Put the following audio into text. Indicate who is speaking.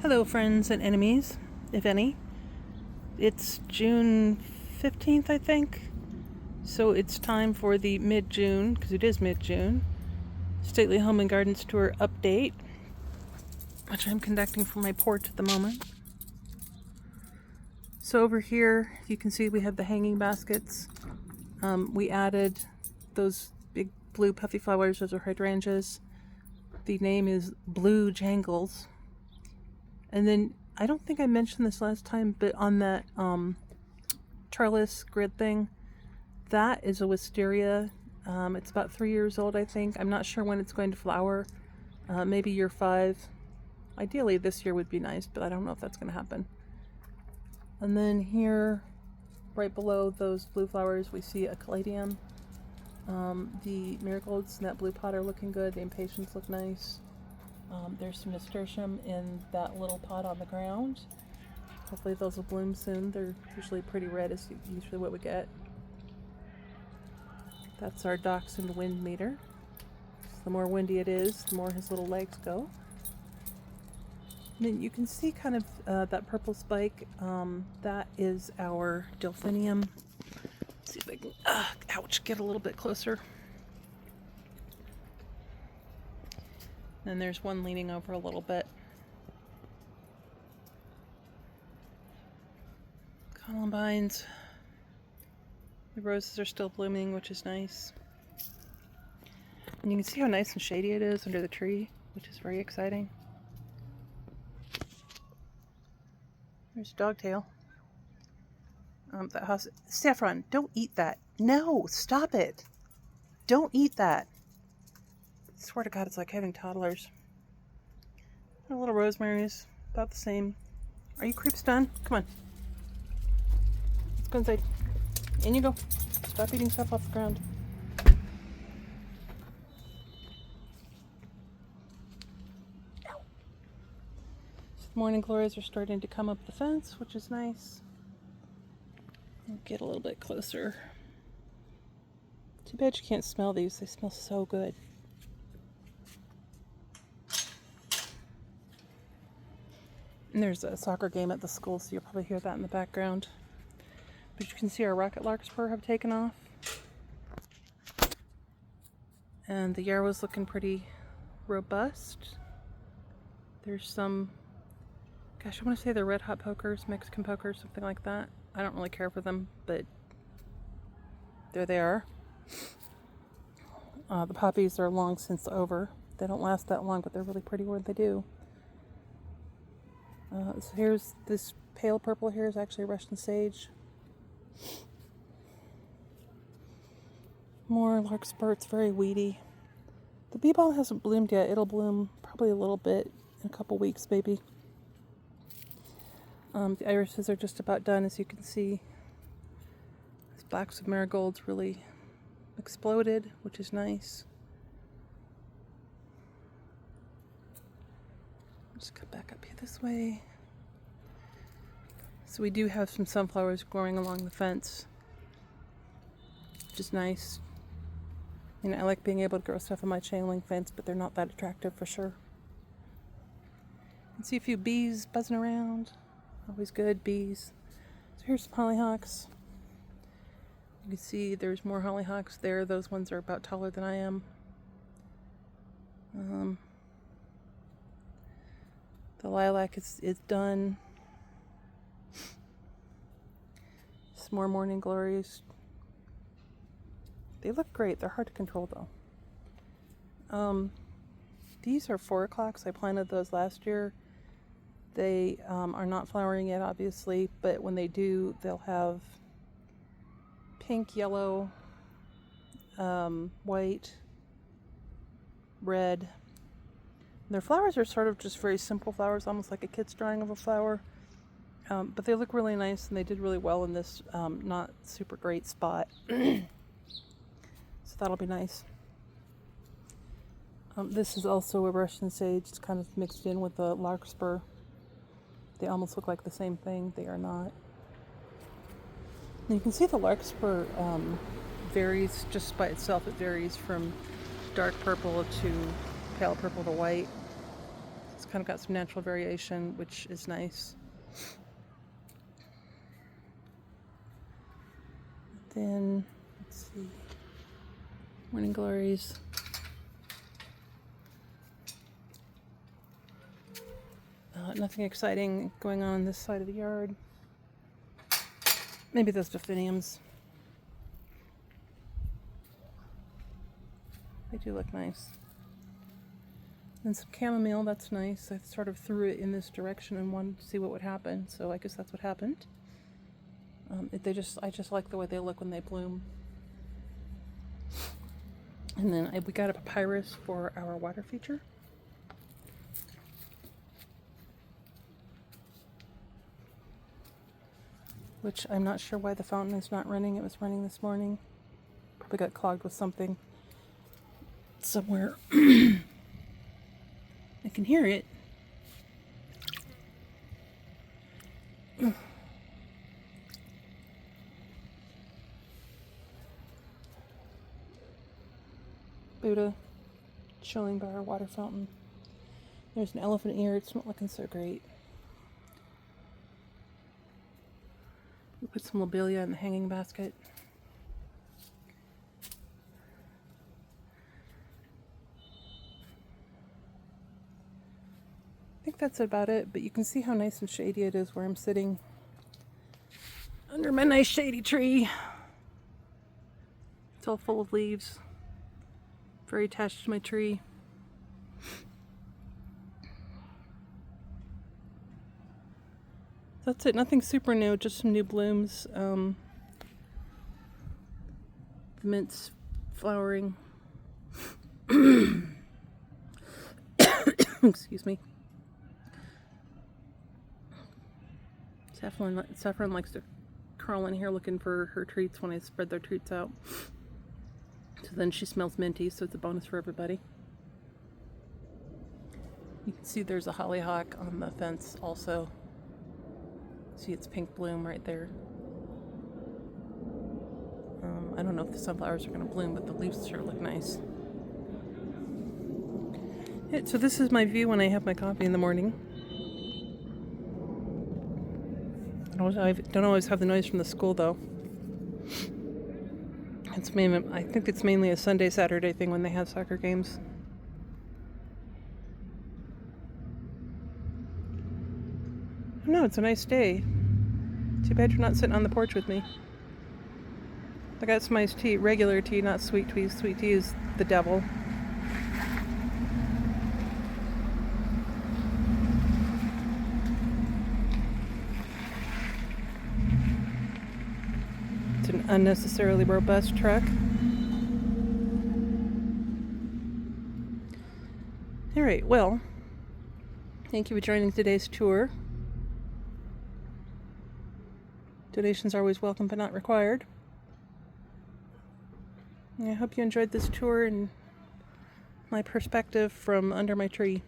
Speaker 1: Hello, friends and enemies, if any. It's June 15th, I think. So it's time for the mid-June, because it is mid-June, Stately Home and Gardens Tour update, which I'm conducting from my porch at the moment. So over here, you can see we have the hanging baskets. We added those big blue puffy flowers. Those are hydrangeas. The name is Blue Jangles. And then, I don't think I mentioned this last time, but on that trellis grid thing, that is a wisteria. It's about 3 years old, I think. I'm not sure when it's going to flower. Maybe year 5. Ideally, this year would be nice, but I don't know if that's going to happen. And then here, right below those blue flowers, we see a caladium. The marigolds in that blue pot are looking good. The impatiens look nice. There's some nasturtium in that little pot on the ground. Hopefully those will bloom soon. They're usually pretty red, is usually what we get. That's our dachshund wind meter. So the more windy it is, the more his little legs go. And then you can see kind of that purple spike. That is our delphinium. Let's see if I can, ouch, get a little bit closer. And there's one leaning over a little bit. Columbines. The roses are still blooming, which is nice. And you can see how nice and shady it is under the tree, which is very exciting. There's a dogtail. That house. Saffron, don't eat that. No, stop it. Don't eat that. I swear to God, it's like having toddlers. A little rosemary's about the same. Are you creeps done? Come on. Let's go inside. In you go. Stop eating stuff off the ground. So the morning glories are starting to come up the fence, which is nice. I'll get a little bit closer. Too bad you can't smell these. They smell so good. And there's a soccer game at the school, so you'll probably hear that in the background. But you can see our rocket larkspur have taken off. And the yarrow's looking pretty robust. There's some, gosh, I want to say they're red hot pokers, Mexican pokers, something like that. I don't really care for them, but there they are. The poppies are long since over. They don't last that long, but they're really pretty when they do. So here's this pale purple here is actually Russian sage. More larkspur, it's very weedy. The bee ball hasn't bloomed yet. It'll bloom probably a little bit in a couple weeks, maybe. The irises are just about done, as you can see. This blacks of marigolds really exploded, which is nice. Just come back up here this way. So we do have some sunflowers growing along the fence, which is nice. You know, I like being able to grow stuff on my chain link fence, but they're not that attractive for sure. You can see a few bees buzzing around. Always good, bees. So here's some hollyhocks. You can see there's more hollyhocks there. Those ones are about taller than I am. The lilac is done. Some more morning glories. They look great. They're hard to control though. These are 4 o'clocks. I planted those last year. They are not flowering yet, obviously, but when they do, they'll have pink, yellow, white, red. Their flowers are sort of just very simple flowers, almost like a kid's drawing of a flower. But they look really nice, and they did really well in this not super great spot. So that'll be nice. This is also a Russian sage. It's kind of mixed in with the larkspur. They almost look like the same thing. They are not. And you can see the larkspur varies just by itself. It varies from dark purple to pale purple to white. It's kind of got some natural variation, which is nice. Then, let's see, Morning Glories. Nothing exciting going on this side of the yard. Maybe those delphiniums. They do look nice. And some chamomile, that's nice. I sort of threw it in this direction and wanted to see what would happen, so I guess that's what happened. I just like the way they look when they bloom. And then we got a papyrus for our water feature. Which I'm not sure why the fountain is not running. It was running this morning. Probably got clogged with something somewhere. I can hear it. Buddha chilling by our water fountain. There's an elephant ear. It's not looking so great. We put some lobelia in the hanging basket. I think that's about it, but you can see how nice and shady it is where I'm sitting under my nice shady tree. It's all full of leaves. Very attached to my tree. That's it, nothing super new, just some new blooms. The mint's flowering. Excuse me. Saffron likes to crawl in here looking for her treats when I spread their treats out. So then she smells minty, so it's a bonus for everybody. You can see there's a hollyhock on the fence also. See its pink bloom right there. I don't know if the sunflowers are going to bloom, but the leaves sure look nice. Yeah, so this is my view when I have my coffee in the morning. I don't always have the noise from the school though. I think it's mainly a Sunday, Saturday thing when they have soccer games. No, it's a nice day. Too bad you're not sitting on the porch with me. I got some iced tea, regular tea, not sweet tea. Sweet tea is the devil. It's an unnecessarily robust truck. Alright, well, thank you for joining today's tour. Donations are always welcome but not required. I hope you enjoyed this tour and my perspective from under my tree.